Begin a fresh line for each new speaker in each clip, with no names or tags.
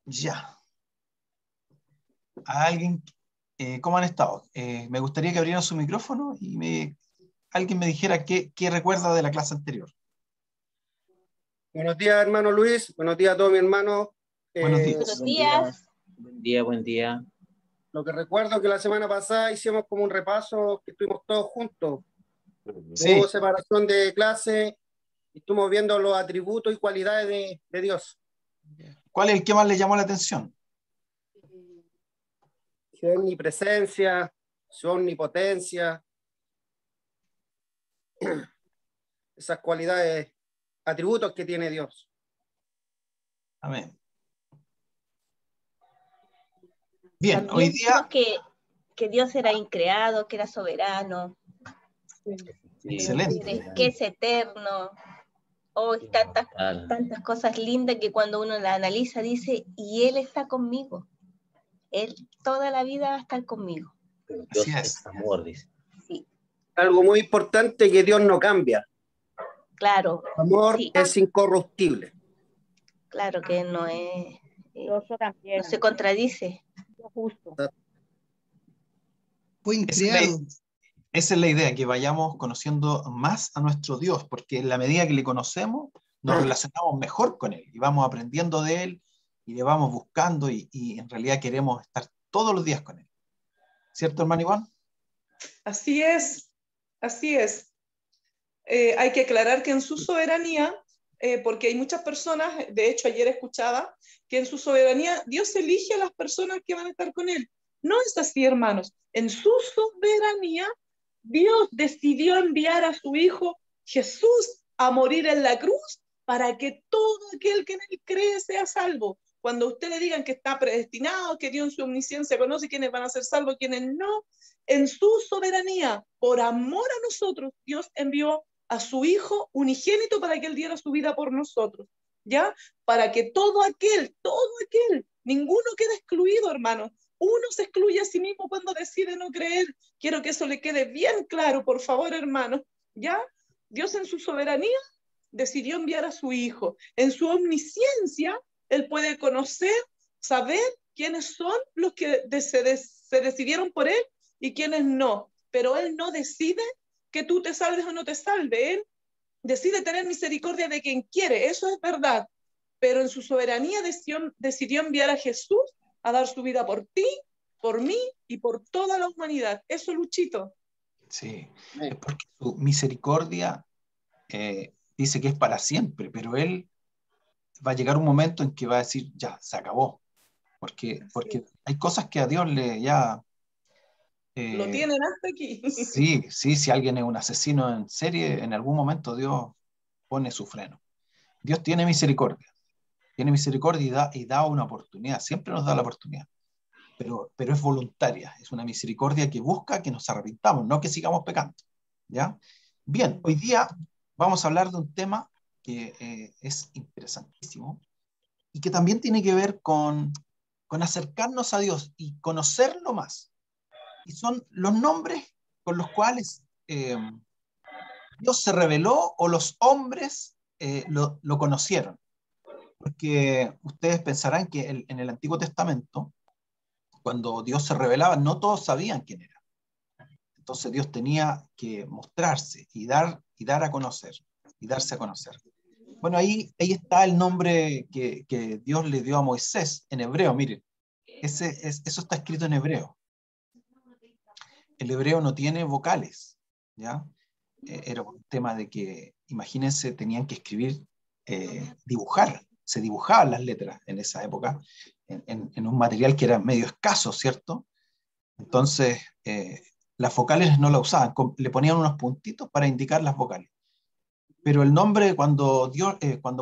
Ya. ¿A alguien? ¿Cómo han estado? Me gustaría que abrieran su micrófono y alguien me dijera qué recuerda de la clase anterior.
Buenos días, hermano Luis. Buenos días a todos mis hermanos.
Buenos días.
Buenos días.
Buen día, buen día.
Lo que recuerdo que la semana pasada hicimos como un repaso que estuvimos todos juntos.
Sí.
Hubo separación de clase y estuvimos viendo los atributos y cualidades de Dios.
¿Cuál es el que más le llamó la atención?
Su omnipresencia, su omnipotencia, esas cualidades, atributos que tiene Dios.
Amén. Bien,
También
hoy día...
que Dios era increado, que era soberano,
Excelente.
que es eterno. Oh, tantas cosas lindas que cuando uno la analiza dice, y Él está conmigo. Él toda la vida va a estar conmigo.
Pero
Así
Dios
es.
es amor, dice.
Sí,
Algo muy importante que Dios no cambia.
claro.
Amor
Sí,
es incorruptible.
claro que no es...
también,
no se contradice.
justo.
Fue
Esa
increado.
es la idea, que vayamos conociendo más a nuestro Dios, porque en la medida que le conocemos, nos relacionamos mejor con Él y vamos aprendiendo de Él y le vamos buscando y en realidad queremos estar todos los días con Él. ¿Cierto, hermano Iván?
Así es, así es. Hay que aclarar que en su soberanía, porque hay muchas personas, de hecho ayer escuchaba, que en su soberanía Dios elige a las personas que van a estar con Él. No es así, hermanos. En su soberanía, Dios decidió enviar a su Hijo Jesús a morir en la cruz para que todo aquel que en Él cree sea salvo. Cuando ustedes digan que está predestinado, que Dios en su omnisciencia conoce quiénes van a ser salvos, quiénes no, en su soberanía, por amor a nosotros, Dios envió a su Hijo unigénito para que Él diera su vida por nosotros, ¿ya? Para que todo aquel, ninguno quede excluido, hermano. Uno se excluye a sí mismo cuando decide no creer. Quiero que eso le quede bien claro, por favor, hermano, ¿ya? Dios en su soberanía decidió enviar a su Hijo. En su omnisciencia, Él puede conocer, saber quiénes son los que se decidieron por Él y quiénes no. Pero Él no decide que tú te salves o no te salves. Él decide tener misericordia de quien quiere, eso es verdad. Pero en su soberanía decidió enviar a Jesús a dar su vida por ti, por mí y por toda la humanidad. Eso, Luchito.
Sí, es porque su misericordia dice que es para siempre, pero Él va a llegar un momento en que va a decir, ya, se acabó. Porque hay cosas que a Dios le ya...
lo tienen hasta aquí.
Sí, si alguien es un asesino en serie, en algún momento Dios pone su freno. Dios tiene misericordia y da una oportunidad, siempre nos da la oportunidad, pero es voluntaria, es una misericordia que busca que nos arrepintamos, no que sigamos pecando, ¿ya? Bien, hoy día vamos a hablar de un tema que es interesantísimo y que también tiene que ver con acercarnos a Dios y conocerlo más. Y son los nombres con los cuales Dios se reveló o los hombres lo conocieron. Porque ustedes pensarán que en el Antiguo Testamento, cuando Dios se revelaba, no todos sabían quién era. Entonces Dios tenía que mostrarse y dar a conocer, y darse a conocer. Bueno, ahí está el nombre que Dios le dio a Moisés en hebreo. Miren, eso está escrito en hebreo. El hebreo no tiene vocales, ¿ya? Era un tema de que, imagínense, tenían que escribir, dibujar, se dibujaban las letras en esa época, en un material que era medio escaso, ¿cierto? Entonces, las vocales no la usaban, le ponían unos puntitos para indicar las vocales. Pero el nombre, cuando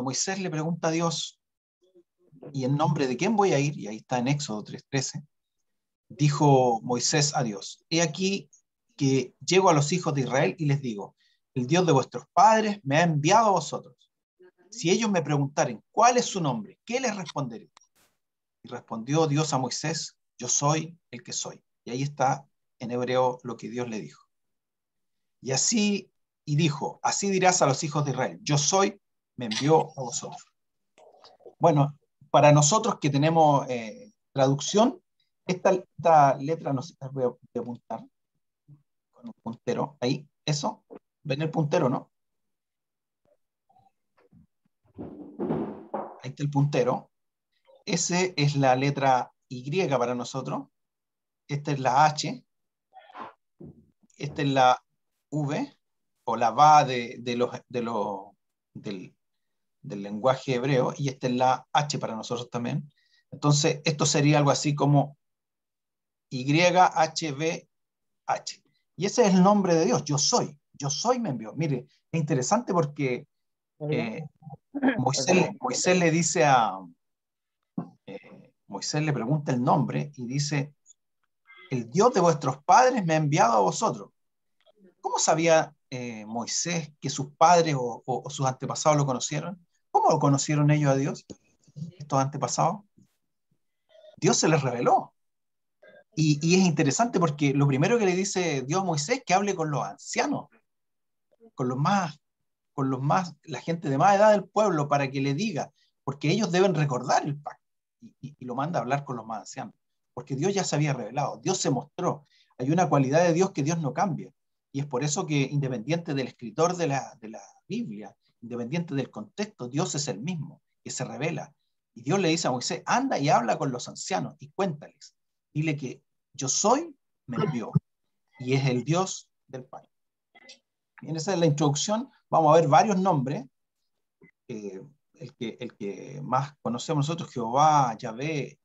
Moisés le pregunta a Dios, ¿y en nombre de quién voy a ir? Y ahí está en Éxodo 3:13, dijo Moisés a Dios, he aquí que llego a los hijos de Israel y les digo, el Dios de vuestros padres me ha enviado a vosotros. Si ellos me preguntaren, ¿cuál es su nombre? ¿Qué les responderé? Y respondió Dios a Moisés, yo soy el que soy. Y ahí está en hebreo lo que Dios le dijo. Y dijo, así dirás a los hijos de Israel, yo soy, me envió a vosotros. Bueno, para nosotros que tenemos traducción, esta letra, no sé, voy a apuntar con un puntero, ahí, eso, ven el puntero, ¿no? Ahí está el puntero. Ese es la letra Y para nosotros. Esta es la H. Esta es la V, o la VA del lenguaje hebreo, y esta es la H para nosotros también. Entonces, esto sería algo así como YHVH. Y ese es el nombre de Dios. Yo soy me envió. Mire, es interesante porque Moisés le dice Moisés le pregunta el nombre y dice: el Dios de vuestros padres me ha enviado a vosotros. ¿Cómo sabía Moisés que sus padres o sus antepasados lo conocieron? ¿Cómo lo conocieron ellos a Dios, estos antepasados? Dios se les reveló. Y es interesante porque lo primero que le dice Dios a Moisés es que hable con los ancianos, con los más, la gente de más edad del pueblo, para que le diga, porque ellos deben recordar el pacto. Y lo manda a hablar con los más ancianos, porque Dios ya se había revelado, Dios se mostró. Hay una cualidad de Dios que Dios no cambia. Y es por eso que, independiente del escritor de la Biblia, independiente del contexto, Dios es el mismo, que se revela. Y Dios le dice a Moisés: anda y habla con los ancianos y cuéntales. Dile que yo soy, me envió. Y es el Dios del Padre. Bien, esa es la introducción. Vamos a ver varios nombres. El que más conocemos nosotros: Jehová, Yahvé,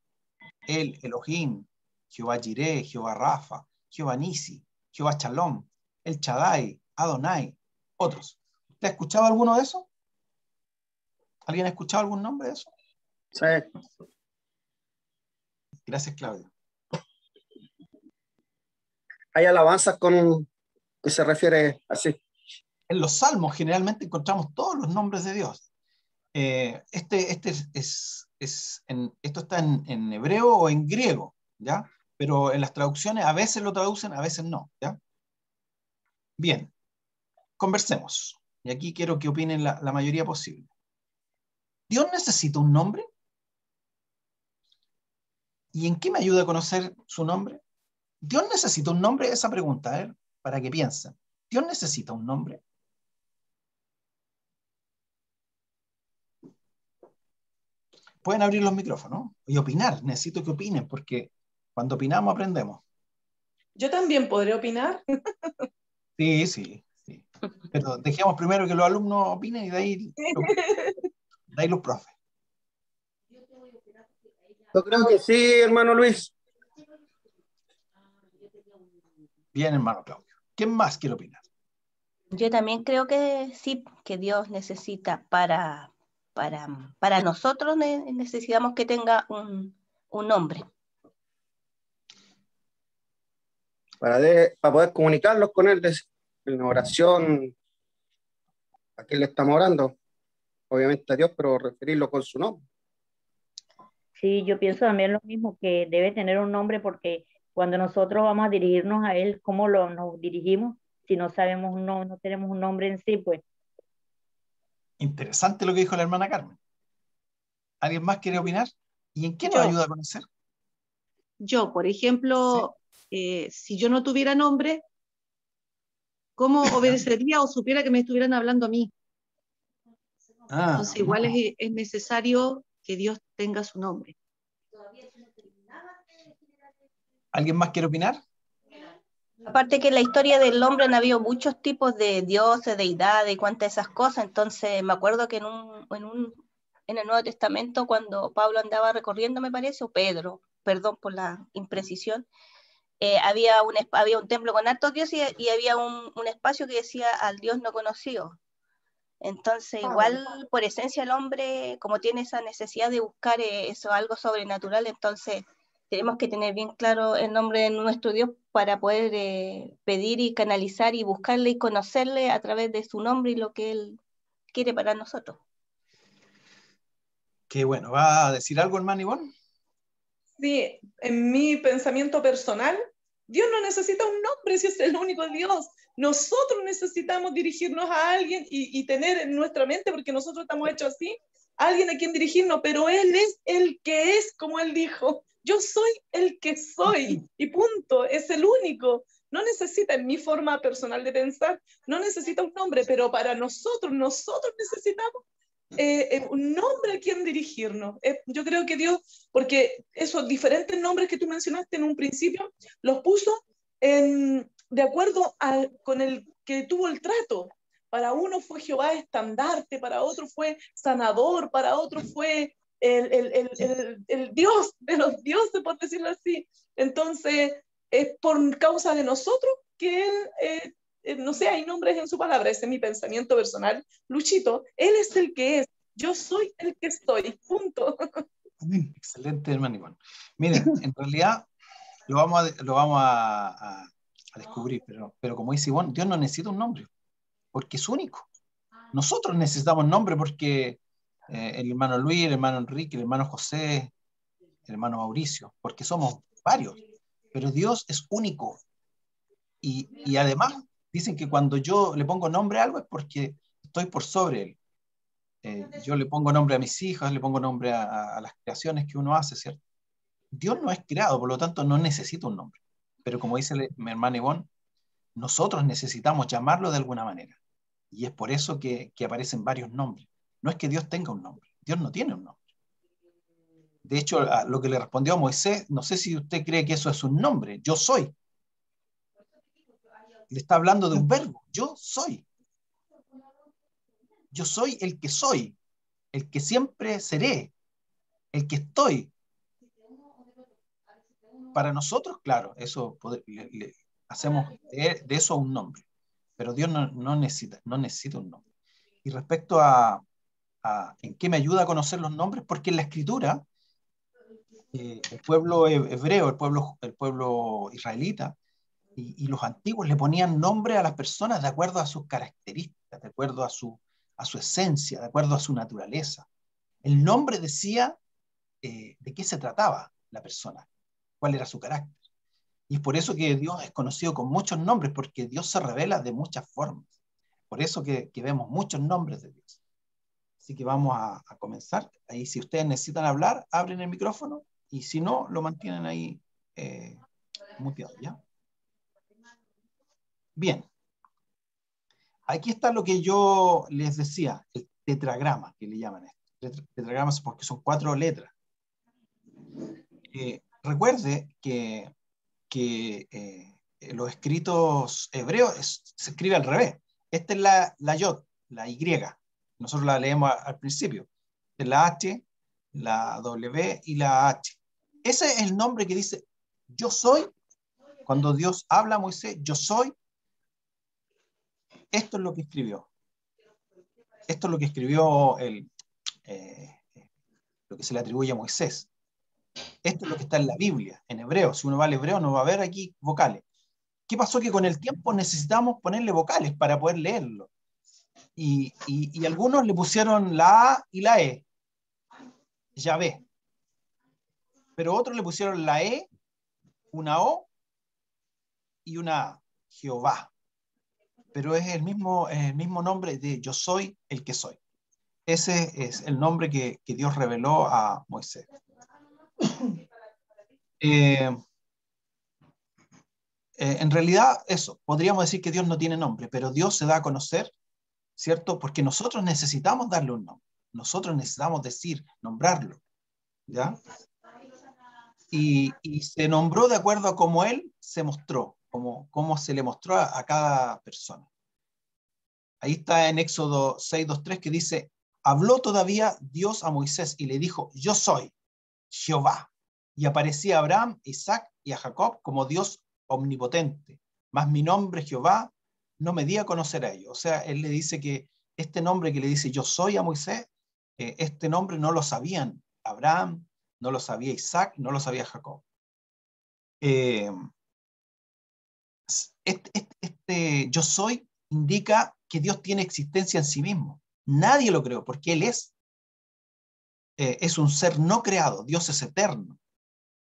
Elohim, Jehová Jireh, Jehová Rafa, Jehová Nisi, Jehová Shalom, El Shaddai, Adonai, otros. ¿Usted ha escuchado alguno de esos? ¿Alguien ha escuchado algún nombre de eso?
Sí.
Gracias, Claudio.
Hay alabanzas que se refiere así.
En los salmos generalmente encontramos todos los nombres de Dios. Esto está en hebreo o en griego, ¿ya? Pero en las traducciones a veces lo traducen, a veces no, ¿ya? Bien, conversemos. Y aquí quiero que opinen la mayoría posible. ¿Dios necesita un nombre? ¿Y en qué me ayuda a conocer su nombre? ¿Dios necesita un nombre? Esa pregunta, para que piensen. ¿Dios necesita un nombre? Pueden abrir los micrófonos y opinar. Necesito que opinen, porque cuando opinamos aprendemos.
Yo también podré opinar.
Sí. Pero dejemos primero que los alumnos opinen y de ahí los profes.
Yo creo que sí, hermano Luis.
Bien, hermano Claudio. ¿Quién más quiere opinar?
Yo también creo que sí, que Dios necesita para nosotros, necesitamos que tenga un nombre.
Para poder comunicarlos con Él en oración. ¿A quién le estamos orando? Obviamente a Dios, pero referirlo con su nombre.
Sí, yo pienso también lo mismo, que debe tener un nombre, porque cuando nosotros vamos a dirigirnos a Él, ¿cómo nos dirigimos? Si no sabemos, no tenemos un nombre en sí, pues.
Interesante lo que dijo la hermana Carmen. ¿Alguien más quiere opinar? ¿Y en qué nos ayuda a conocer?
Yo, por ejemplo, si yo no tuviera nombre, ¿cómo obedecería o supiera que me estuvieran hablando a mí? Entonces, igual es necesario que Dios tenga su nombre.
¿Alguien más quiere opinar?
Aparte que en la historia del hombre han habido muchos tipos de dioses, deidades y cuantas esas cosas. Entonces me acuerdo que en el Nuevo Testamento, cuando Pablo andaba recorriendo, me parece, o Pedro, perdón por la imprecisión, había un templo con hartos dioses y había un espacio que decía al Dios no conocido. Entonces, igual por esencia el hombre, como tiene esa necesidad de buscar eso, algo sobrenatural, entonces tenemos que tener bien claro el nombre de nuestro Dios para poder pedir y canalizar y buscarle y conocerle a través de su nombre y lo que Él quiere para nosotros.
Qué bueno. ¿Va a decir algo, hermano Ivonne?
Sí, en mi pensamiento personal, Dios no necesita un nombre si es el único Dios. Nosotros necesitamos dirigirnos a alguien y tener en nuestra mente, porque nosotros estamos hechos así, alguien a quien dirigirnos, pero Él es el que es, como Él dijo. Yo soy el que soy, y punto, es el único. No necesita, en mi forma personal de pensar, no necesita un nombre, pero para nosotros necesitamos un nombre a quien dirigirnos. Yo creo que Dios, porque esos diferentes nombres que tú mencionaste en un principio, los puso de acuerdo con el que tuvo el trato. Para uno fue Jehová estandarte, para otro fue sanador, para otro fue el Dios de los dioses, por decirlo así. Entonces, es por causa de nosotros que Él, no sé, hay nombres en su palabra, ese es mi pensamiento personal. Luchito, Él es el que es, yo soy el que estoy, punto.
Excelente, hermano Iván. Miren, en realidad lo vamos a descubrir, pero como dice Iván, Dios no necesita un nombre, porque es único. Nosotros necesitamos nombre porque el hermano Luis, el hermano Enrique, el hermano José, el hermano Mauricio, porque somos varios, pero Dios es único. Y además dicen que cuando yo le pongo nombre a algo es porque estoy por sobre él. Yo le pongo nombre a mis hijas, le pongo nombre a las creaciones que uno hace, ¿cierto? Dios no es creado, por lo tanto no necesita un nombre. Pero como dice mi hermana Ivonne, nosotros necesitamos llamarlo de alguna manera. Y es por eso que aparecen varios nombres. No es que Dios tenga un nombre, Dios no tiene un nombre. De hecho, lo que le respondió a Moisés, no sé si usted cree que eso es un nombre, yo soy. Le está hablando de un verbo, yo soy. Yo soy el que siempre seré, el que estoy. Para nosotros, claro, eso hacemos de eso un nombre, pero Dios no necesita un nombre. Y respecto a en qué me ayuda a conocer los nombres, porque en la Escritura, el pueblo hebreo, el pueblo israelita, y los antiguos le ponían nombre a las personas de acuerdo a sus características, de acuerdo a su esencia, de acuerdo a su naturaleza. El nombre decía de qué se trataba la persona, cuál era su carácter. Y es por eso que Dios es conocido con muchos nombres, porque Dios se revela de muchas formas. Por eso que vemos muchos nombres de Dios. Así que vamos a comenzar. Ahí, si ustedes necesitan hablar, abren el micrófono, y si no, lo mantienen ahí muteado, ¿ya? Bien. Aquí está lo que yo les decía, el tetragrama, que le llaman esto. Tetragramas porque son 4 letras. Recuerde que los escritos hebreos se escribe al revés. Esta es la yod, la Y. Nosotros la leemos al principio. Es la H, la W y la H. Ese es el nombre que dice yo soy. Cuando Dios habla a Moisés, yo soy. Esto es lo que escribió. Esto es lo que escribió lo que se le atribuye a Moisés. Esto es lo que está en la Biblia, en hebreo. Si uno va al hebreo, no va a ver aquí vocales. ¿Qué pasó? Que con el tiempo necesitamos ponerle vocales para poder leerlo. Y algunos le pusieron la A y la E, Yahvé. Pero otros le pusieron la E, una O y una A, Jehová. Pero es el mismo nombre de yo soy el que soy. Ese es el nombre que Dios reveló a Moisés. En realidad, eso, podríamos decir que Dios no tiene nombre, pero Dios se da a conocer, ¿cierto? Porque nosotros necesitamos darle un nombre. Nosotros necesitamos nombrarlo, ¿ya? Y se nombró de acuerdo a cómo Él se mostró, cómo se le mostró a cada persona. Ahí está en Éxodo 6:2-3 que dice, habló todavía Dios a Moisés y le dijo, yo soy Jehová. Y aparecía a Abraham, Isaac y a Jacob como Dios omnipotente. Mas mi nombre Jehová no me di a conocer a ellos. O sea, él le dice que este nombre que le dice yo soy a Moisés, este nombre no lo sabían Abraham, no lo sabía Isaac, no lo sabía Jacob. Este yo soy indica que Dios tiene existencia en sí mismo. Nadie lo creó porque Él es. Es un ser no creado. Dios es eterno.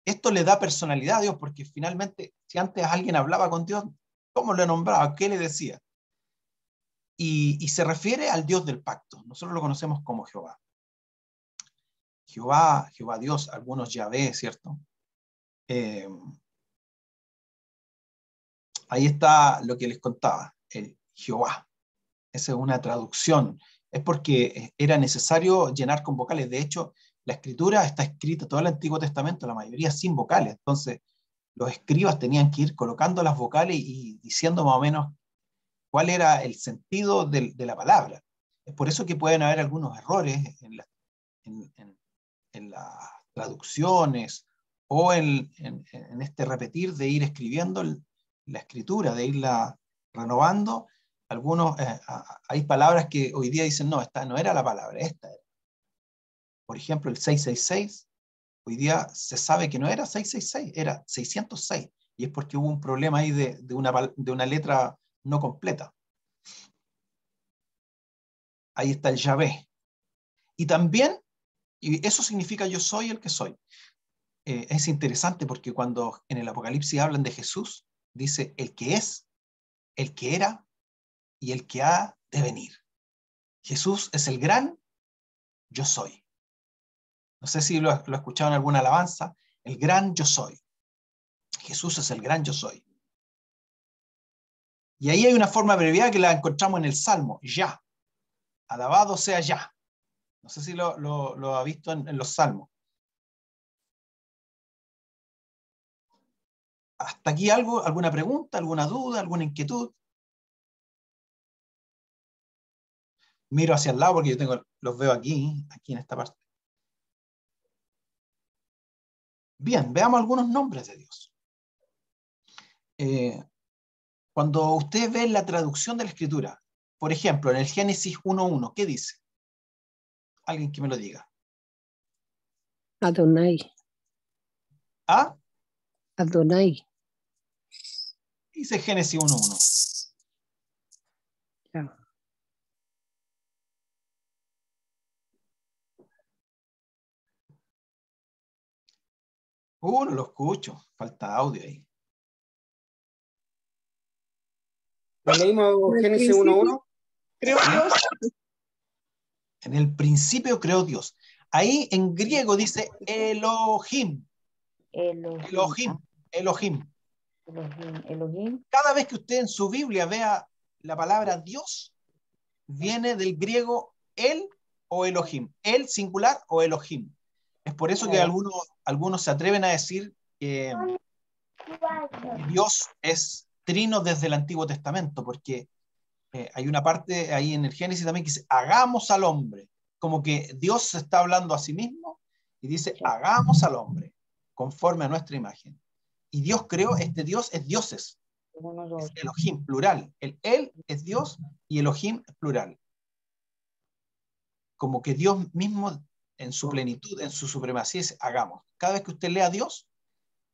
Esto le da personalidad a Dios porque finalmente, si antes alguien hablaba con Dios, ¿cómo lo nombraba? ¿Qué le decía? Y se refiere al Dios del pacto. Nosotros lo conocemos como Jehová. Jehová, Jehová Dios, algunos Yahvé, ¿cierto? Ahí está lo que les contaba, el Jehová. Esa es una traducción. Es porque era necesario llenar con vocales. De hecho, la escritura está escrita, todo el Antiguo Testamento, la mayoría sin vocales. Entonces, los escribas tenían que ir colocando las vocales y diciendo más o menos cuál era el sentido de la palabra. Es por eso que pueden haber algunos errores en las traducciones o en este repetir de ir escribiendo la escritura, de irla renovando. Algunos, hay palabras que hoy día dicen, no, esta no era la palabra, esta era. Por ejemplo, el 666, hoy día se sabe que no era 666, era 606, y es porque hubo un problema ahí de una letra no completa. Ahí está el Yahvé. Y también, y eso significa yo soy el que soy. Es interesante porque cuando en el Apocalipsis hablan de Jesús, dice el que es, el que era y el que ha de venir. Jesús es el gran yo soy. No sé si lo he escuchado en alguna alabanza, el gran yo soy. Jesús es el gran yo soy. Y ahí hay una forma abreviada que la encontramos en el Salmo, ya. Alabado sea ya. No sé si lo ha visto en los Salmos. ¿Hasta aquí alguna pregunta, alguna duda, alguna inquietud? Miro hacia el lado porque yo los veo aquí en esta parte. Bien, veamos algunos nombres de Dios. Cuando ustedes ven la traducción de la Escritura, por ejemplo, en el Génesis 1:1, ¿qué dice? Alguien que me lo diga.
Adonai.
¿Ah?
Adonai.
Dice Génesis 1:1.
Ya.
No lo escucho. Falta audio ahí.
¿Lo leímos Génesis 1:1?
Creo Dios.
En el principio creó Dios. Ahí en griego dice Elohim. Elohim. Elohim.
Elohim.
Cada vez que usted en su Biblia vea la palabra Dios, viene del griego el o Elohim. El singular o Elohim. Es por eso que algunos se atreven a decir que Dios es trino desde el Antiguo Testamento, porque hay una parte ahí en el Génesis también que dice, hagamos al hombre. Como que Dios se está hablando a sí mismo y dice, hagamos al hombre conforme a nuestra imagen. Y Dios creó, este Dios es dioses. Es Elohim, plural. Él es Dios y Elohim es plural. Como que Dios mismo en su plenitud, en su supremacía, dice, hagamos. Cada vez que usted lea a Dios,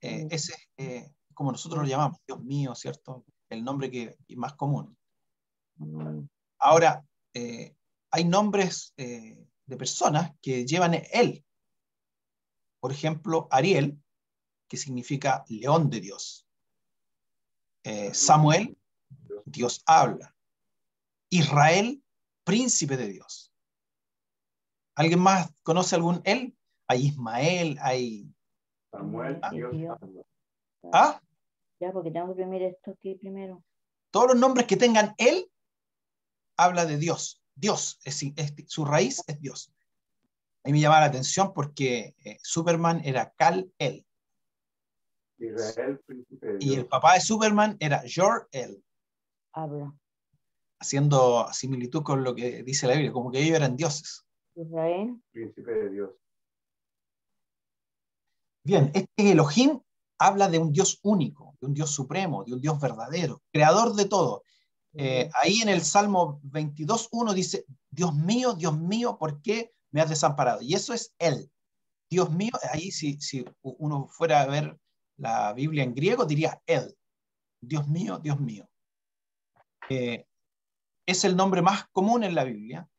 ese es como nosotros lo llamamos, Dios mío, ¿cierto? El nombre que más común. Ahora, hay nombres de personas que llevan él. Por ejemplo, Ariel, que significa león de Dios. Samuel, Dios habla. Israel, príncipe de Dios. ¿Alguien más conoce algún él? Hay Ismael, hay...
Samuel, Dios habla.
¿Ah?
Ya, porque tengo que ver esto aquí primero.
Todos los nombres que tengan él, habla de Dios. Dios, su raíz es Dios. A mí me llamaba la atención porque Superman era Kal-El.
Israel, príncipe de Dios.
Y el papá de Superman era Jor-El.
Habla.
Haciendo similitud con lo que dice la Biblia, como que ellos eran dioses.
Israel,
príncipe de Dios.
Bien, este Elohim habla de un Dios único, de un Dios supremo, de un Dios verdadero, creador de todo. Ahí en el Salmo 22:1 dice, Dios mío, ¿por qué me has desamparado? Y eso es Él. Dios mío, ahí si uno fuera a ver la Biblia en griego, diría Él. Dios mío, Dios mío. Es el nombre más común en la Biblia.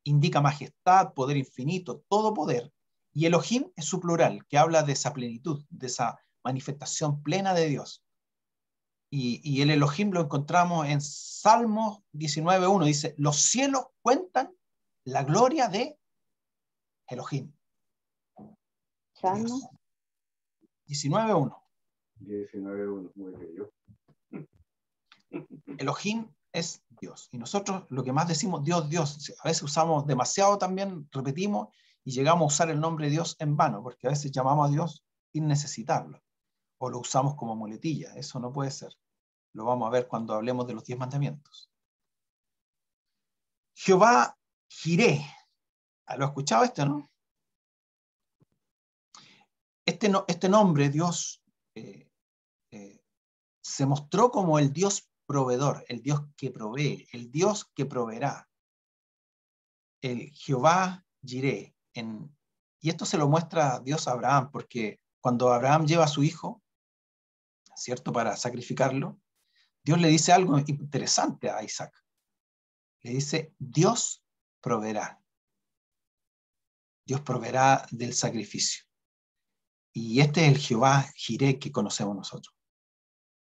Indica majestad, poder infinito, todo poder. Y Elohim es su plural, que habla de esa plenitud, de esa manifestación plena de Dios. Y el Elohim lo encontramos en Salmos 19:1. Dice, los cielos cuentan la gloria de Elohim.
Salmo
19:1.
19:1, muy bello.
Elohim es Dios. Y nosotros lo que más decimos, Dios, Dios. A veces usamos demasiado también, repetimos, y llegamos a usar el nombre de Dios en vano, porque a veces llamamos a Dios sin necesitarlo. O lo usamos como muletilla. Eso no puede ser. Lo vamos a ver cuando hablemos de los 10 mandamientos. Jehová Jireh. ¿Lo has escuchado no? Este nombre, Dios, se mostró como el Dios proveedor, el Dios que provee, el Dios que proveerá. El Jehová Jireh. Y esto se lo muestra Dios a Abraham, porque cuando Abraham lleva a su hijo, ¿cierto?, para sacrificarlo, Dios le dice algo interesante a Isaac. Le dice, Dios proveerá. Dios proveerá del sacrificio. Y este es el Jehová Jireh que conocemos nosotros.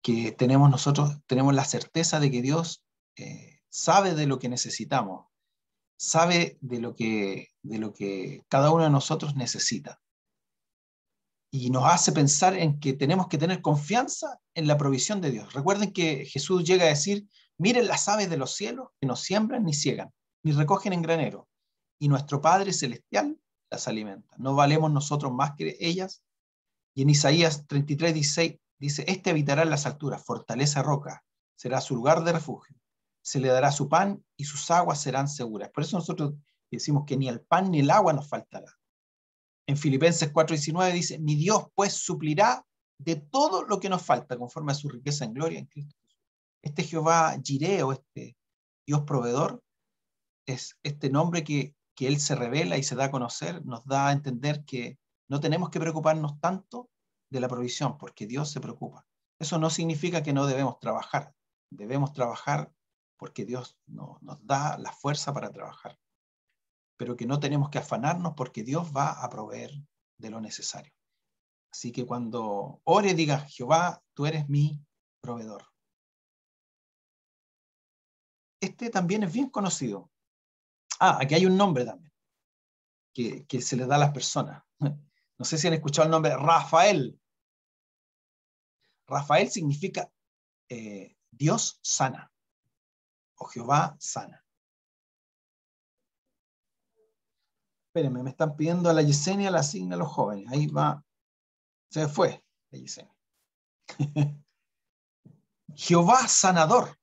Que nosotros tenemos la certeza de que Dios sabe de lo que necesitamos, sabe de lo que cada uno de nosotros necesita. Y nos hace pensar en que tenemos que tener confianza en la provisión de Dios. Recuerden que Jesús llega a decir, miren las aves de los cielos que no siembran ni ciegan, ni recogen en granero, y nuestro Padre Celestial las alimenta. ¿No valemos nosotros más que ellas? Y en Isaías 33:16 dice, este habitará en las alturas, fortaleza roca, será su lugar de refugio, se le dará su pan y sus aguas serán seguras. Por eso nosotros decimos que ni el pan ni el agua nos faltará. En Filipenses 4:19 dice, mi Dios pues suplirá de todo lo que nos falta, conforme a su riqueza en gloria en Cristo Jesús. Este Jehová Jireh, o este Dios proveedor, es este nombre que Él se revela y se da a conocer, nos da a entender que no tenemos que preocuparnos tanto de la provisión, porque Dios se preocupa. Eso no significa que no debemos trabajar porque Dios nos da la fuerza para trabajar, pero que no tenemos que afanarnos porque Dios va a proveer de lo necesario. Así que cuando ore, diga, Jehová, tú eres mi proveedor. Este también es bien conocido. Aquí hay un nombre también, que se le da a las personas. No sé si han escuchado el nombre Rafael. Rafael significa Dios sana, o Jehová sana. Espérenme, me están pidiendo a la Yesenia la asigna a los jóvenes. Ahí va. Se fue la Yesenia. Jehová sanador.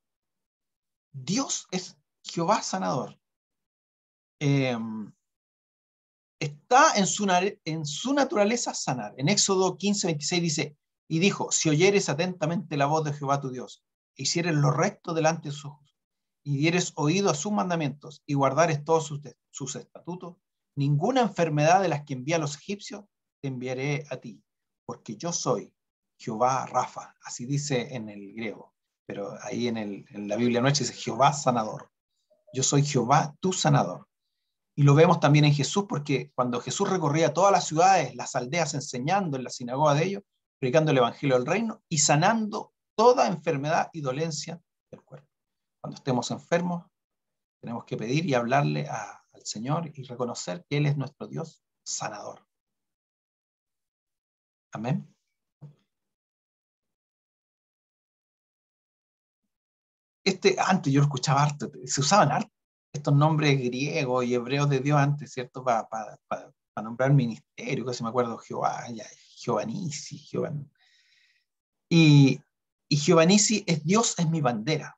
Dios es Jehová sanador. Está en su naturaleza sanar. En Éxodo 15:26 dice, y dijo, si oyeres atentamente la voz de Jehová tu Dios, e hicieres lo recto delante de sus ojos, y dieres oído a sus mandamientos, y guardares todos sus estatutos, ninguna enfermedad de las que envía a los egipcios te enviaré a ti, porque yo soy Jehová Rafa, así dice en el griego, pero ahí en la Biblia nuestra dice Jehová sanador. Yo soy Jehová tu sanador. Y lo vemos también en Jesús, porque cuando Jesús recorría todas las ciudades, las aldeas, enseñando en la sinagoga de ellos, predicando el evangelio del reino y sanando toda enfermedad y dolencia del cuerpo. Cuando estemos enfermos, tenemos que pedir y hablarle al Señor y reconocer que Él es nuestro Dios sanador. Amén. Antes yo lo escuchaba harto, se usaban harto estos nombres griegos y hebreos de Dios antes, ¿cierto? Para nombrar ministerio, que se me acuerdo, Jehová, Jehová Nisi, Jehová. Y Jehová Nisi es Dios, es mi bandera.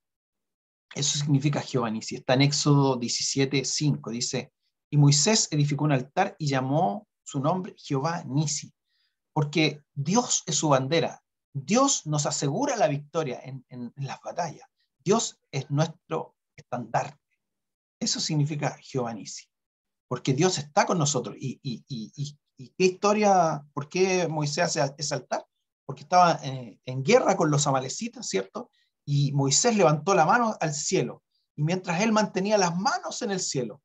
Eso significa Jehová Nisi. Está en Éxodo 17:5. Dice, y Moisés edificó un altar y llamó su nombre Jehová Nisi, porque Dios es su bandera. Dios nos asegura la victoria en las batallas. Dios es nuestro estandarte. Eso significa Jehová Nisi, porque Dios está con nosotros. ¿Y qué historia? ¿Por qué Moisés hace ese altar? Porque estaba en guerra con los amalecitas, ¿cierto? Y Moisés levantó la mano al cielo, y mientras él mantenía las manos en el cielo,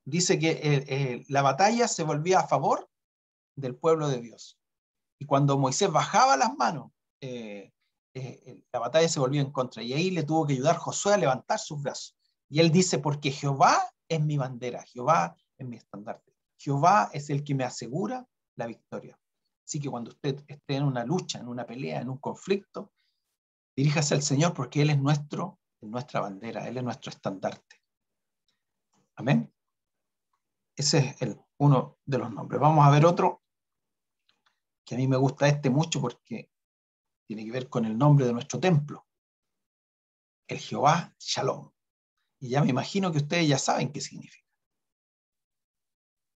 dice que la batalla se volvía a favor del pueblo de Dios. Y cuando Moisés bajaba las manos, la batalla se volvió en contra, y ahí le tuvo que ayudar Josué a levantar sus brazos. Y él dice, porque Jehová es mi bandera, Jehová es mi estandarte. Jehová es el que me asegura la victoria. Así que cuando usted esté en una lucha, en una pelea, en un conflicto, diríjase al Señor porque Él es nuestra bandera, Él es nuestro estandarte. Amén. Ese es uno de los nombres. Vamos a ver otro, que a mí me gusta mucho porque tiene que ver con el nombre de nuestro templo. El Jehová Shalom. Y ya me imagino que ustedes ya saben qué significa.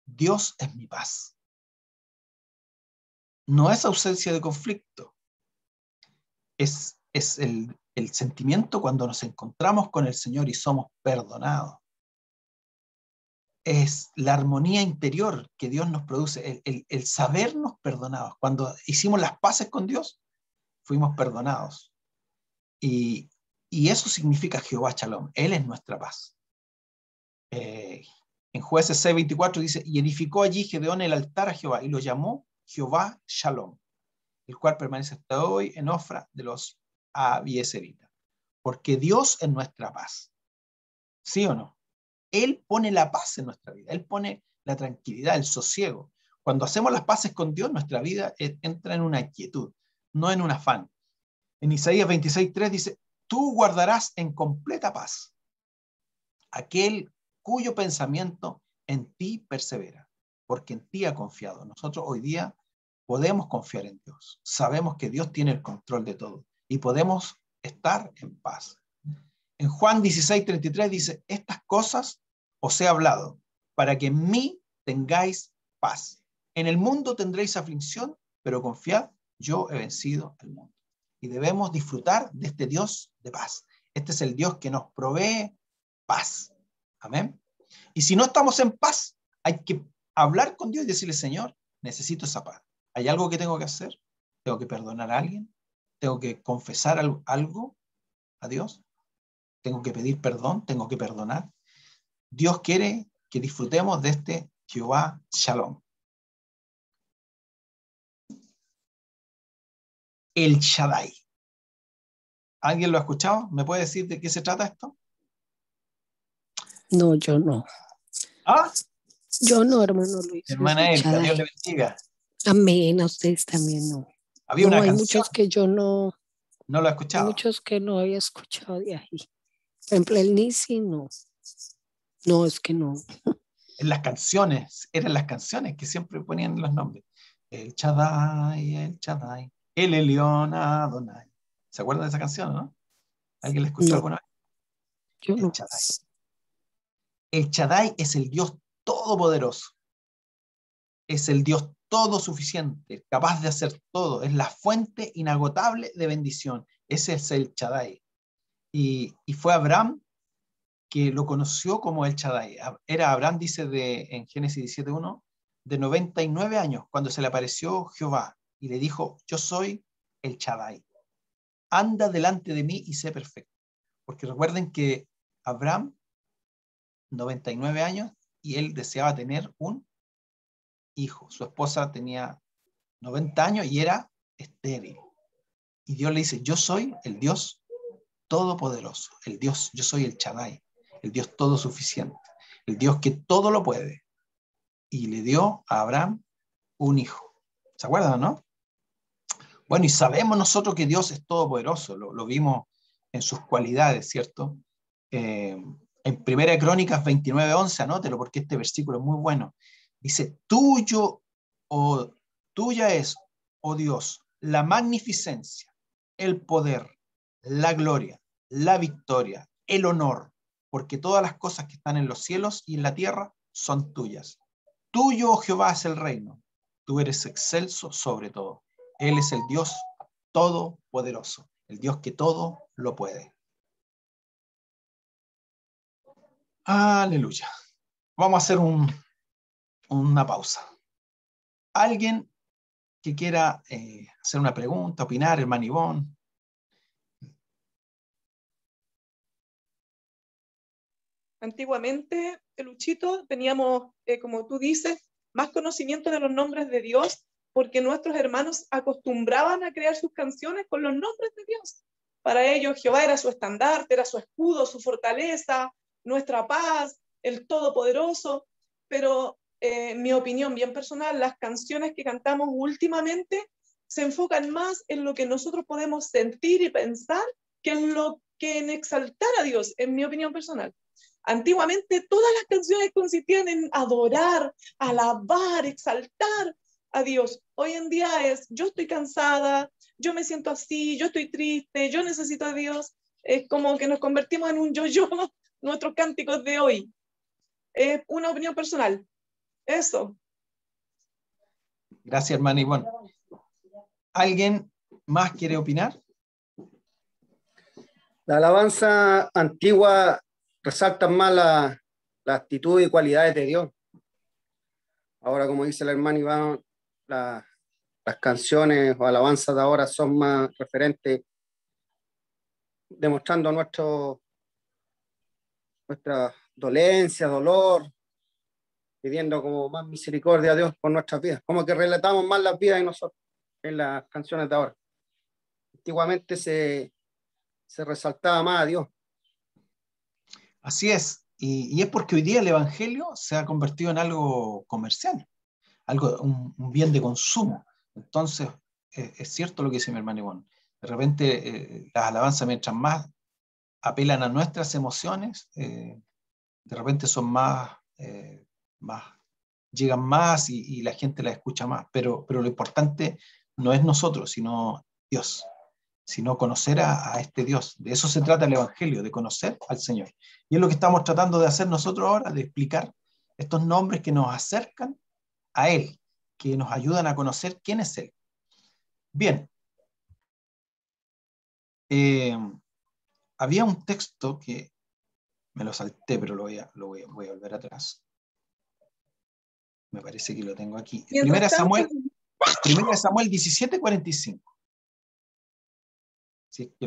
Dios es mi paz. No es ausencia de conflicto. Es el sentimiento cuando nos encontramos con el Señor y somos perdonados. Es la armonía interior que Dios nos produce, el sabernos perdonados. Cuando hicimos las paces con Dios, fuimos perdonados. Y eso significa Jehová Shalom. Él es nuestra paz. En Jueces 6:24 dice, y edificó allí Gedeón el altar a Jehová y lo llamó Jehová Shalom, el cual permanece hasta hoy en Ofra de los Abiezeritas. Porque Dios es nuestra paz. ¿Sí o no? Él pone la paz en nuestra vida. Él pone la tranquilidad, el sosiego. Cuando hacemos las paces con Dios, nuestra vida entra en una quietud, no en un afán. En Isaías 26:3 dice, tú guardarás en completa paz aquel cuyo pensamiento en ti persevera, porque en ti ha confiado. Nosotros hoy día podemos confiar en Dios. Sabemos que Dios tiene el control de todo y podemos estar en paz. En Juan 16:33 dice, estas cosas os he hablado para que en mí tengáis paz. En el mundo tendréis aflicción, pero confiad, yo he vencido al mundo. Y debemos disfrutar de este Dios de paz. Este es el Dios que nos provee paz. Amén. Y si no estamos en paz, hay que hablar con Dios y decirle, Señor, necesito esa paz. ¿Hay algo que tengo que hacer? ¿Tengo que perdonar a alguien? ¿Tengo que confesar algo a Dios? ¿Tengo que pedir perdón? ¿Tengo que perdonar? Dios quiere que disfrutemos de este Jehová Shalom. El Shaddai. ¿Alguien lo ha escuchado? ¿Me puede decir de qué se trata esto?
No, yo no.
¿Ah?
Yo no, hermano Luis.
Hermana Elka, Dios le bendiga.
Amén, a ustedes también no.
Había una
hay
canción.
Muchos que yo no.
No lo he escuchado.
Hay muchos que no había escuchado de ahí. Por ejemplo, el Nisi no. No, es que no.
En las canciones, eran las canciones que siempre ponían los nombres. El Shaddai, el Elión Adonai. ¿Se acuerdan de esa canción, no? ¿Alguien la escuchó alguna vez?
Yo no.
Shaddai. El Shaddai es el Dios todopoderoso. Es el Dios todo suficiente, capaz de hacer todo. Es la fuente inagotable de bendición. Ese es el Shaddai. Y fue Abraham que lo conoció como el Shaddai. Era Abraham, dice en Génesis 17:1, de 99 años, cuando se le apareció Jehová y le dijo, yo soy el Shaddai. Anda delante de mí y sé perfecto. Porque recuerden que Abraham, 99 años, y él deseaba tener un hijo. Su esposa tenía 90 años y era estéril. Y Dios le dice, yo soy el Dios todopoderoso, el Dios, yo soy el Shaddai, el Dios todo suficiente, el Dios que todo lo puede. Y le dio a Abraham un hijo. ¿Se acuerdan, no? Bueno, y sabemos nosotros que Dios es todopoderoso, lo vimos en sus cualidades, ¿cierto? En 1 Crónicas 29:11, anótelo porque este versículo es muy bueno. Dice, tuya es, oh Dios, la magnificencia, el poder, la gloria, la victoria, el honor, porque todas las cosas que están en los cielos y en la tierra son tuyas. Tuyo, oh Jehová, es el reino. Tú eres excelso sobre todo. Él es el Dios todopoderoso, el Dios que todo lo puede. Aleluya. Vamos a hacer una pausa. ¿Alguien que quiera hacer una pregunta, opinar, hermano Ivonne?
Antiguamente, Luchito, teníamos, como tú dices, más conocimiento de los nombres de Dios, porque nuestros hermanos acostumbraban a crear sus canciones con los nombres de Dios. Para ellos, Jehová era su estandarte, era su escudo, su fortaleza, nuestra paz, el Todopoderoso. Pero mi opinión bien personal, las canciones que cantamos últimamente se enfocan más en lo que nosotros podemos sentir y pensar que en exaltar a Dios, en mi opinión personal. Antiguamente todas las canciones consistían en adorar, alabar, exaltar a Dios. Hoy en día es, yo estoy cansada, yo me siento así, yo estoy triste, yo necesito a Dios. Es como que nos convertimos en un yo-yo, nuestros cánticos de hoy. Es una opinión personal. Eso.
Gracias, hermana Ivonne. ¿Alguien más quiere opinar?
La alabanza antigua resalta más la actitud y cualidades de Dios. Ahora, como dice la hermana Iván, las canciones o alabanzas de ahora son más referentes, demostrando nuestra dolencia, dolor, pidiendo como más misericordia a Dios por nuestras vidas. Como que relatamos más las vidas de nosotros en las canciones de ahora. Antiguamente se resaltaba más a Dios.
Así es, y es porque hoy día el evangelio se ha convertido en algo comercial, un bien de consumo. Entonces, es cierto lo que dice mi hermano Ivonne. De repente, las alabanzas, mientras más apelan a nuestras emociones, de repente son más, llegan más y la gente las escucha más. Pero lo importante no es nosotros, sino Dios, sino conocer a este Dios. De eso se trata el evangelio, de conocer al Señor. Y es lo que estamos tratando de hacer nosotros ahora, de explicar estos nombres que nos acercan a Él, que nos ayudan a conocer quién es Él. Bien. Había un texto que me lo salté, pero voy a volver atrás. Me parece que lo tengo aquí. Primera de Samuel 17:45. Si es que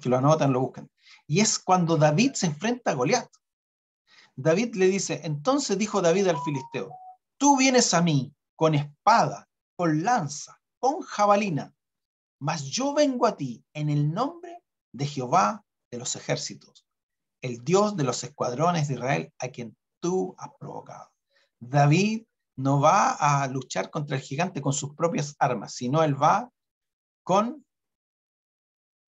lo anotan, lo buscan. Y es cuando David se enfrenta a Goliat. David le dice, entonces dijo David al filisteo, tú vienes a mí con espada, con lanza, con jabalina, mas yo vengo a ti en el nombre de Jehová de los ejércitos, el Dios de los escuadrones de Israel, a quien tú has provocado. David no va a luchar contra el gigante con sus propias armas, sino él va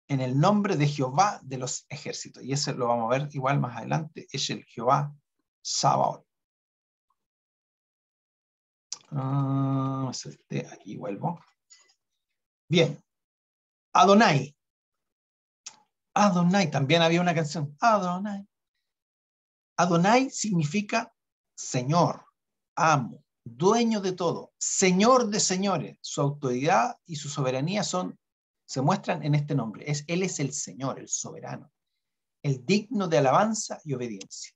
en el nombre de Jehová de los ejércitos. Y eso lo vamos a ver igual más adelante, es el Jehová Sabaoth. Aquí vuelvo. Bien. Adonai. Adonai, también había una canción. Adonai. Adonai significa Señor, amo, dueño de todo, Señor de señores. Su autoridad y su soberanía se muestran en este nombre. Él es el Señor, el soberano, el digno de alabanza y obediencia.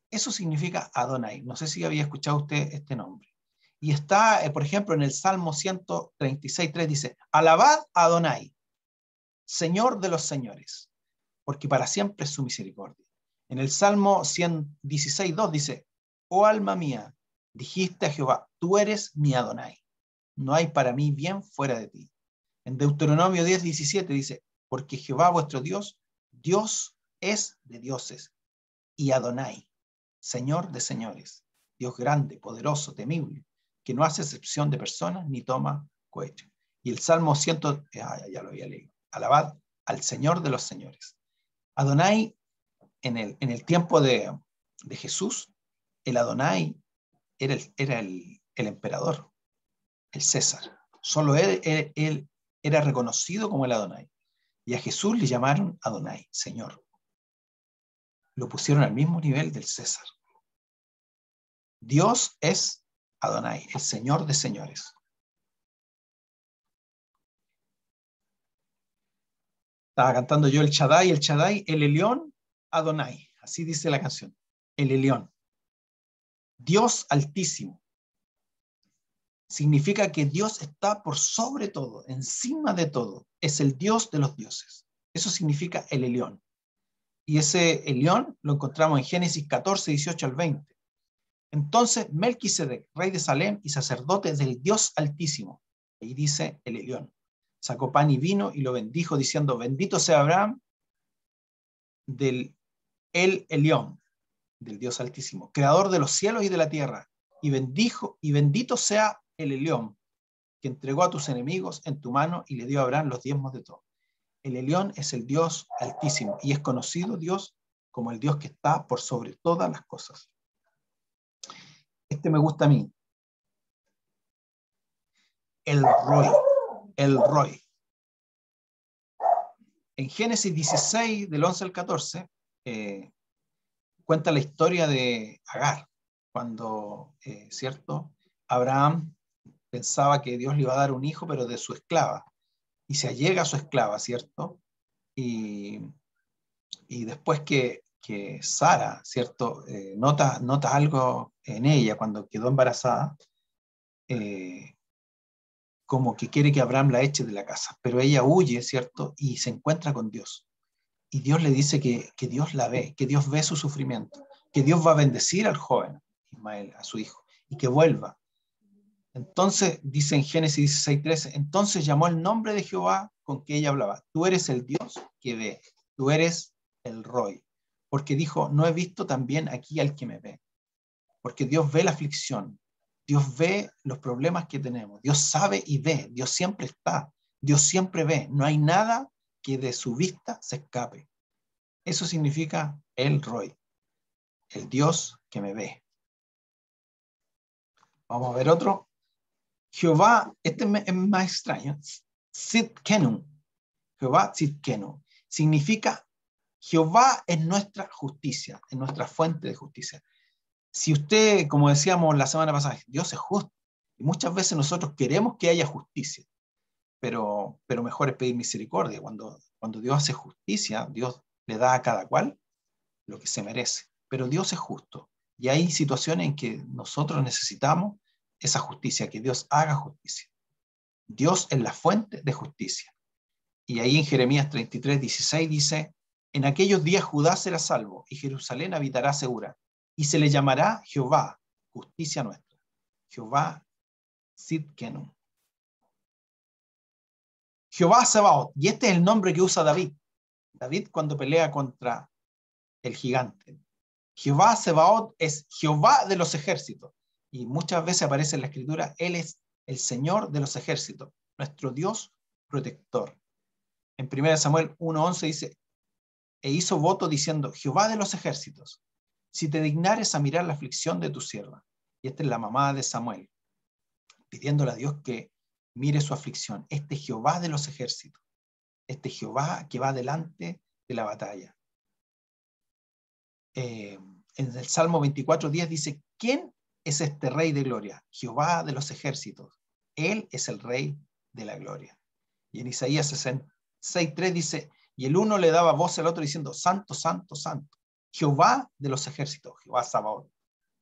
Eso significa Adonai. No sé si había escuchado usted este nombre. Y está, por ejemplo, en el Salmo 136:3 dice, alabad a Adonai, Señor de los señores, porque para siempre es su misericordia. En el Salmo 116:2 dice, oh alma mía, dijiste a Jehová, tú eres mi Adonai, no hay para mí bien fuera de ti. En Deuteronomio 10:17 dice, porque Jehová vuestro Dios, Dios es de dioses, y Adonai, Señor de señores, Dios grande, poderoso, temible, que no hace excepción de personas ni toma cohecho. Y el Salmo 100, ya lo había leído, alabad al Señor de los señores. Adonai, en el tiempo de Jesús, el Adonai era el emperador, el César. Solo él era reconocido como el Adonai. Y a Jesús le llamaron Adonai, Señor. Lo pusieron al mismo nivel del César. Dios es Adonai, el Señor de señores. Estaba cantando yo el Shaddai, el Elión, Adonai. Así dice la canción. El Elión. Dios altísimo. Significa que Dios está por sobre todo, encima de todo. Es el Dios de los dioses. Eso significa el Elión. Y ese Elión lo encontramos en Génesis 14:18-20. Entonces Melquisedec, rey de Salem y sacerdote del Dios altísimo, ahí dice el Elión, sacó pan y vino y lo bendijo diciendo, bendito sea Abraham del El Elión, del Dios Altísimo, creador de los cielos y de la tierra, y bendito sea el Elión, que entregó a tus enemigos en tu mano y le dio a Abraham los diezmos de todo. El Elión es el Dios Altísimo y es conocido Dios como el Dios que está por sobre todas las cosas. Este me gusta a mí. El Roy. En Génesis 16, del 11 al 14, cuenta la historia de Agar, cuando, ¿cierto? Abraham pensaba que Dios le iba a dar un hijo, pero de su esclava, y se allega a su esclava, ¿cierto? Y después que Sara, ¿cierto? Nota algo en ella cuando quedó embarazada, como que quiere que Abraham la eche de la casa, pero ella huye, ¿cierto? Y se encuentra con Dios. Y Dios le dice que Dios la ve, que Dios ve su sufrimiento, que Dios va a bendecir al joven Ismael, a su hijo, y que vuelva. Entonces, dice en Génesis 16:13, entonces llamó el nombre de Jehová con que ella hablaba. Tú eres el Dios que ve, tú eres el Roy. Porque dijo, no he visto también aquí al que me ve. Porque Dios ve la aflicción, Dios ve los problemas que tenemos, Dios sabe y ve, Dios siempre está, Dios siempre ve. No hay nada que de su vista se escape. Eso significa el Roy, el Dios que me ve. Vamos a ver otro. Jehová, este es más extraño, Tzidkenu. Jehová Tzidkenu. Significa Jehová es nuestra justicia, es nuestra fuente de justicia. Si usted, como decíamos la semana pasada, Dios es justo, y muchas veces nosotros queremos que haya justicia, pero mejor es pedir misericordia. Cuando Dios hace justicia, Dios le da a cada cual lo que se merece, pero Dios es justo, y hay situaciones en que nosotros necesitamos esa justicia, que Dios haga justicia. Dios es la fuente de justicia. Y ahí en Jeremías 33:16 dice, en aquellos días Judá será salvo, y Jerusalén habitará segura, y se le llamará Jehová, justicia nuestra. Jehová Tzidkenu. Jehová Sabaoth, y este es el nombre que usa David. David cuando pelea contra el gigante. Jehová Sabaoth es Jehová de los ejércitos. Y muchas veces aparece en la escritura, Él es el Señor de los ejércitos, nuestro Dios protector. En 1 Samuel 1:11 dice, e hizo voto diciendo, Jehová de los ejércitos, si te dignares a mirar la aflicción de tu sierva. Y esta es la mamá de Samuel, pidiéndole a Dios que mire su aflicción. Este Jehová de los ejércitos, este Jehová que va delante de la batalla. En el Salmo 24:10 dice, ¿quién es este Rey de gloria? Jehová de los ejércitos. Él es el Rey de la gloria. Y en Isaías 66:3 dice, y el uno le daba voz al otro diciendo, santo, santo, santo, Jehová de los ejércitos, Jehová Sabaoth.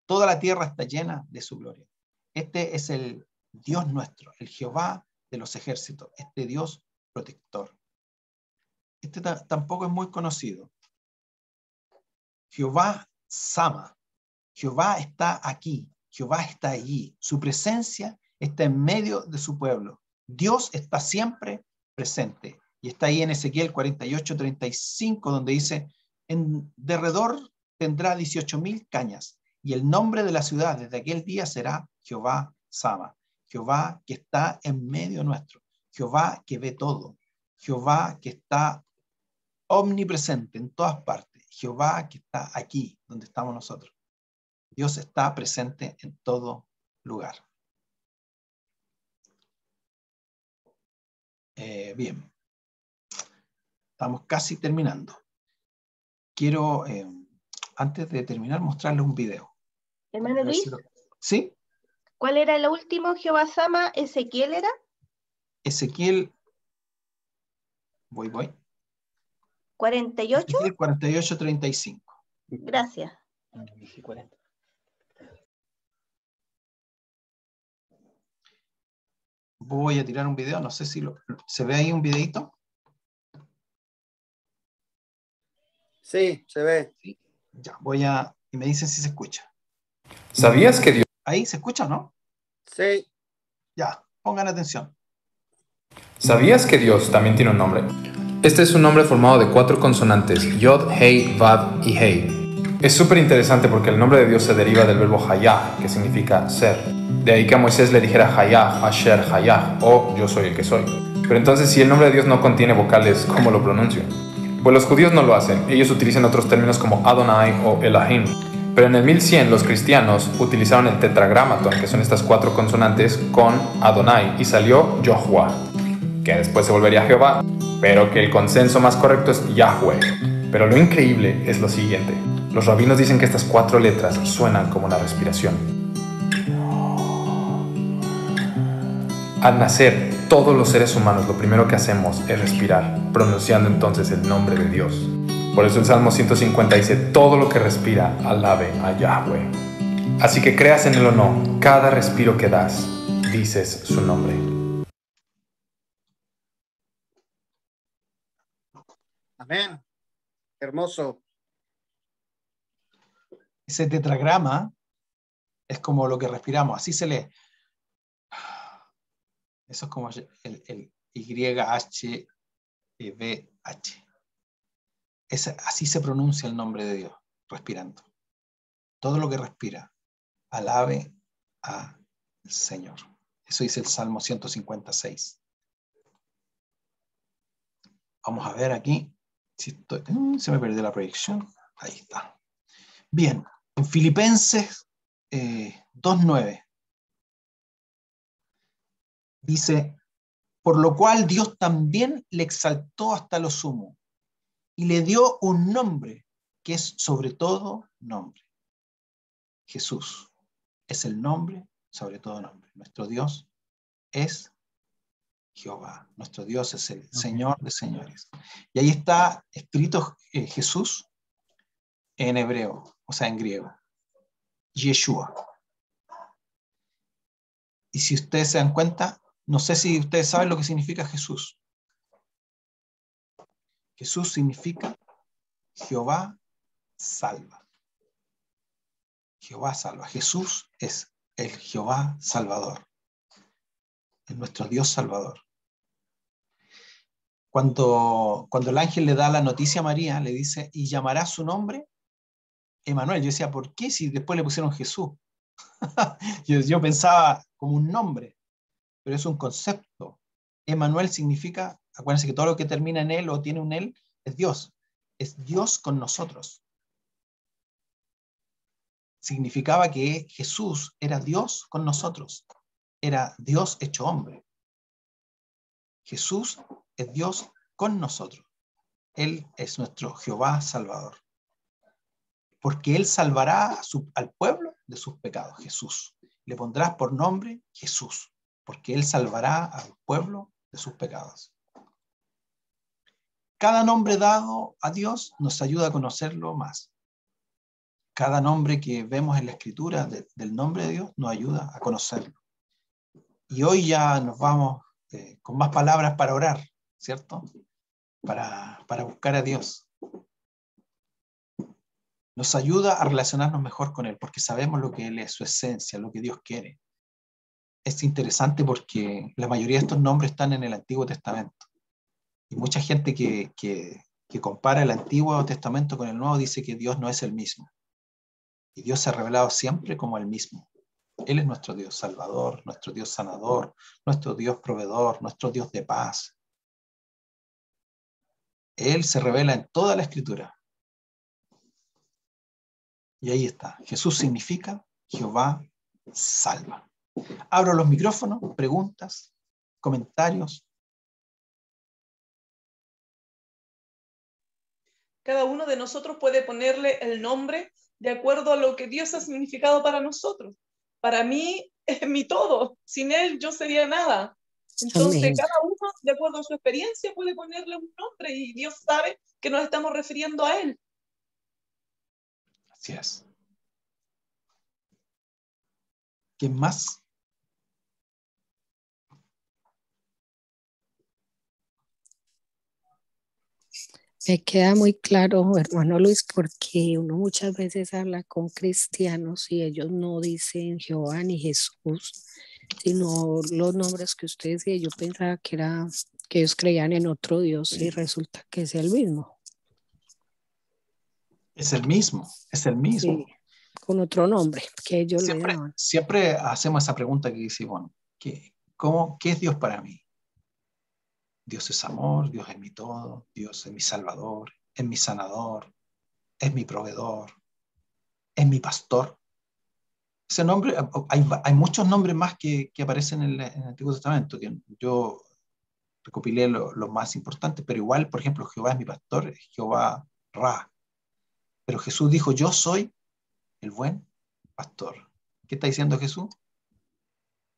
Toda la tierra está llena de su gloria. Este es el Dios nuestro, el Jehová de los ejércitos, este Dios protector. Este tampoco es muy conocido. Jehová Sama. Jehová está aquí, Jehová está allí. Su presencia está en medio de su pueblo. Dios está siempre presente. Y está ahí en Ezequiel 48:35, donde dice, en derredor tendrá 18,000 cañas, y el nombre de la ciudad desde aquel día será Jehová Sama. Jehová que está en medio nuestro. Jehová que ve todo. Jehová que está omnipresente en todas partes. Jehová que está aquí, donde estamos nosotros. Dios está presente en todo lugar. Bien. Estamos casi terminando. Quiero, antes de terminar, mostrarles un video.
Hermano Luis.
¿Sí?
¿Cuál era el último Jehová Sama? ¿Ezequiel era?
Ezequiel. Voy.
48.
Ezequiel 48:35.
Gracias.
Voy a tirar un video, no sé si ¿se ve ahí un videito?
Sí, se ve.
Sí. Ya, y me dicen si se escucha.
¿Sabías que Dios...
Ahí se escucha, ¿no?
Sí.
Ya, pongan atención.
¿Sabías que Dios también tiene un nombre? Este es un nombre formado de 4 consonantes, Yod, Hei, Vav y Hei. Es súper interesante porque el nombre de Dios se deriva del verbo hayah, que significa ser. De ahí que a Moisés le dijera hayah, asher, hayah, o yo soy el que soy. Pero entonces, si el nombre de Dios no contiene vocales, ¿cómo lo pronuncio? Pues los judíos no lo hacen, ellos utilizan otros términos como Adonai o Elohim. Pero en el 1100 los cristianos utilizaron el tetragramaton, que son estas 4 consonantes, con Adonai, y salió Yahuwah, que después se volvería Jehová, pero que el consenso más correcto es Yahweh. Pero lo increíble es lo siguiente. Los rabinos dicen que estas 4 letras suenan como la respiración. Al nacer, todos los seres humanos lo primero que hacemos es respirar, pronunciando entonces el nombre de Dios. Por eso el Salmo 150 dice, todo lo que respira, alabe a Yahweh. Así que creas en él o no, cada respiro que das, dices su nombre.
Amén. Hermoso.
Ese tetragrama es como lo que respiramos, así se lee. Eso es como el YHWH. Así se pronuncia el nombre de Dios, respirando. Todo lo que respira, alabe al Señor. Eso dice el Salmo 156. Vamos a ver aquí. Si se me perdió la proyección. Ahí está. Bien, en Filipenses 2:9 dice, por lo cual Dios también le exaltó hasta lo sumo y le dio un nombre que es sobre todo nombre. Jesús es el nombre sobre todo nombre. Nuestro Dios es Jehová. Nuestro Dios es el Señor de señores. Y ahí está escrito Jesús en hebreo, o sea, en griego. Yeshua. Y si ustedes se dan cuenta, no sé si ustedes saben lo que significa Jesús. Jesús significa Jehová salva. Jehová salva. Jesús es el Jehová salvador. Es nuestro Dios salvador. Cuando el ángel le da la noticia a María, le dice, y llamará su nombre Emanuel. Yo decía, ¿por qué si después le pusieron Jesús? yo pensaba como un nombre, pero es un concepto. Emanuel significa, acuérdense que todo lo que termina en él o tiene un él es Dios. Es Dios con nosotros. Significaba que Jesús era Dios con nosotros. Era Dios hecho hombre. Jesús es Dios con nosotros. Él es nuestro Jehová Salvador. Porque Él salvará al pueblo de sus pecados. Jesús. Le pondrás por nombre Jesús. Porque Él salvará al pueblo de sus pecados. Cada nombre dado a Dios nos ayuda a conocerlo más. Cada nombre que vemos en la Escritura del nombre de Dios nos ayuda a conocerlo. Y hoy ya nos vamos con más palabras para orar, ¿cierto? Para buscar a Dios. Nos ayuda a relacionarnos mejor con Él, porque sabemos lo que Él es, su esencia, lo que Dios quiere. Es interesante porque la mayoría de estos nombres están en el Antiguo Testamento. Y mucha gente que compara el Antiguo Testamento con el Nuevo dice que Dios no es el mismo. Y Dios se ha revelado siempre como el mismo. Él es nuestro Dios salvador, nuestro Dios sanador, nuestro Dios proveedor, nuestro Dios de paz. Él se revela en toda la Escritura. Y ahí está. Jesús significa Jehová salva. Abro los micrófonos, preguntas, comentarios.
Cada uno de nosotros puede ponerle el nombre de acuerdo a lo que Dios ha significado para nosotros. Para mí es mi todo. Sin Él yo sería nada. Entonces,
Amén.
cada uno, de acuerdo a su experiencia, puede ponerle un nombre y Dios sabe que nos estamos refiriendo a Él.
Así es. ¿Quién más?
Me queda muy claro, hermano Luis, porque uno muchas veces habla con cristianos y ellos no dicen Jehová ni Jesús, sino los nombres que usted decía. Yo pensaba que ellos creían en otro Dios y resulta que es el mismo.
Es el mismo, es el mismo.
Sí, con otro nombre, que ellos le
Siempre,
llaman.
siempre hacemos esa pregunta que dice, bueno, ¿qué es Dios para mí? Dios es amor, Dios es mi todo, Dios es mi salvador, es mi sanador, es mi proveedor, es mi pastor. Ese nombre, hay muchos nombres más que aparecen en el Antiguo Testamento, que yo recopilé los más importantes, pero igual, por ejemplo, Jehová es mi pastor, es Jehová Ra. Pero Jesús dijo, yo soy el buen pastor. ¿Qué está diciendo Jesús?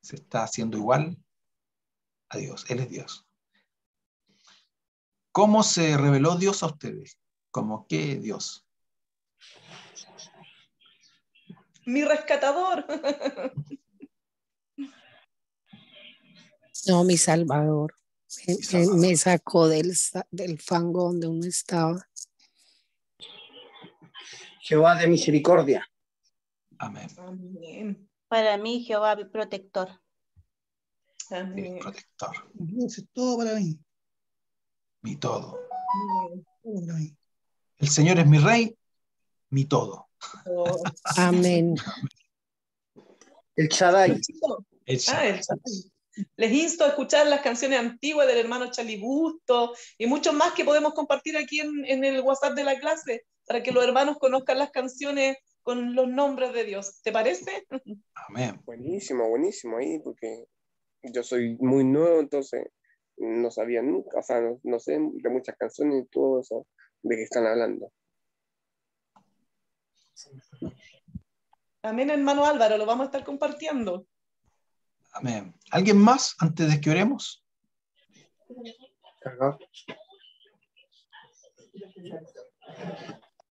Se está haciendo igual a Dios. Él es Dios. ¿Cómo se reveló Dios a ustedes? ¿Cómo qué Dios?
Mi rescatador.
No, mi Salvador. Me sacó del fango donde uno estaba.
Jehová de misericordia.
Amén.
Amén.
Para mí, Jehová, mi protector.
Amén.
Protector.
Dios es todo para mí.
Mi todo.
Todo para mí.
El Señor es mi rey, mi todo.
Oh.
Amén.
El Shaddai.
El Shaddai.
Les insto a escuchar las canciones antiguas del hermano Charlie Busto y muchos más que podemos compartir aquí en el WhatsApp de la clase para que los hermanos conozcan las canciones con los nombres de Dios. ¿Te parece?
Amén.
Buenísimo, buenísimo ahí, porque yo soy muy nuevo, entonces no sabía nunca, o sea, no sé de muchas canciones y todo eso de que están hablando.
Amén, hermano Álvaro, lo vamos a estar compartiendo.
Amén. ¿Alguien más antes de que oremos?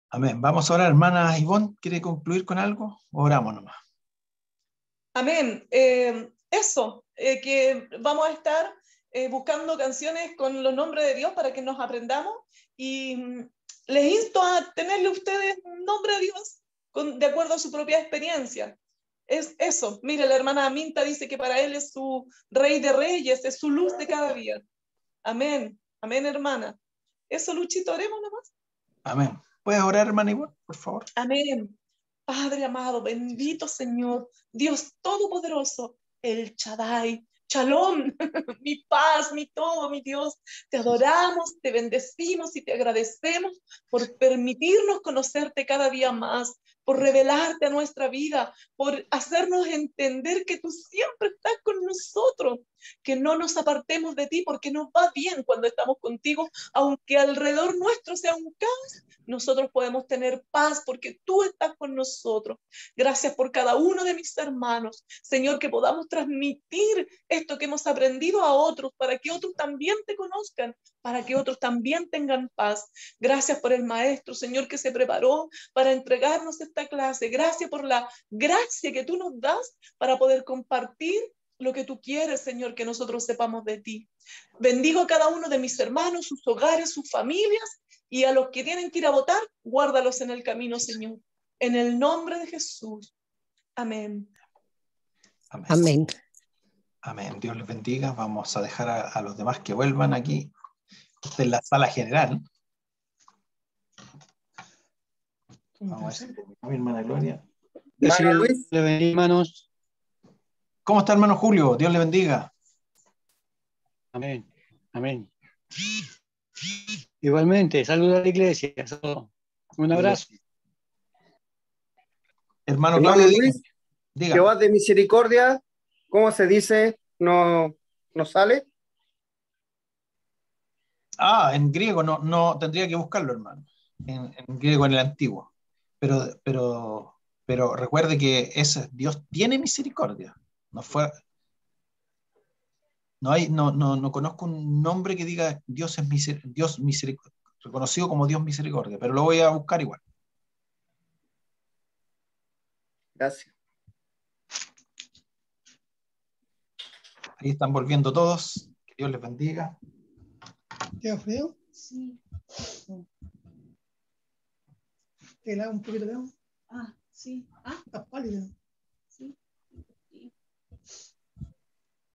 Amén. Vamos a orar, hermana Ivonne. ¿Quiere concluir con algo? Oramos nomás.
Amén. Eso, que vamos a estar buscando canciones con los nombres de Dios para que nos aprendamos y les insto a tenerle ustedes un nombre a Dios de acuerdo a su propia experiencia. Es eso. Mire, la hermana Aminta dice que para él es su rey de reyes, es su luz de cada día. Amén. Amén, hermana. Eso, Luchito, oremos nomás.
Amén. ¿Puedes orar, hermana Ivonne, por favor?
Amén. Padre amado, bendito Señor, Dios Todopoderoso, el Shaddai, Shalom, mi paz, mi todo, mi Dios. Te adoramos, te bendecimos y te agradecemos por permitirnos conocerte cada día más, por revelarte a nuestra vida, por hacernos entender que tú siempre estás con nosotros, que no nos apartemos de ti porque nos va bien cuando estamos contigo, aunque alrededor nuestro sea un caos, nosotros podemos tener paz porque tú estás con nosotros. Gracias por cada uno de mis hermanos, Señor, que podamos transmitir esto que hemos aprendido a otros para que otros también te conozcan, para que otros también tengan paz. Gracias por el maestro, Señor, que se preparó para entregarnos esta clase. Gracias por la gracia que tú nos das para poder compartir lo que tú quieres, Señor, que nosotros sepamos de ti. Bendigo a cada uno de mis hermanos, sus hogares, sus familias, y a los que tienen que ir a votar, guárdalos en el camino, Señor. En el nombre de Jesús. Amén.
Amén.
Amén.
Amén. Dios les bendiga. Vamos a dejar a los demás que vuelvan aquí. Esta es la sala general. Vamos a ver si mi hermana Gloria.
Luis.
Le bendiga, hermanos.
¿Cómo está, hermano Julio? Dios le bendiga.
Amén. Amén. Igualmente, saludos a la iglesia. Un abrazo.
Hermano
Claudio, Luis,
diga.
Jehová de misericordia, ¿cómo se dice? ¿No sale?
En griego no tendría que buscarlo, hermano. En griego, en el antiguo. Pero recuerde que Dios tiene misericordia. No conozco un nombre que diga Dios misericordia, reconocido como Dios misericordia, pero lo voy a buscar igual.
Gracias.
Ahí están volviendo todos. Que Dios les bendiga.
¿Queda frío? Sí. ¿Te da un poquito de agua?
Sí.
Está pálido.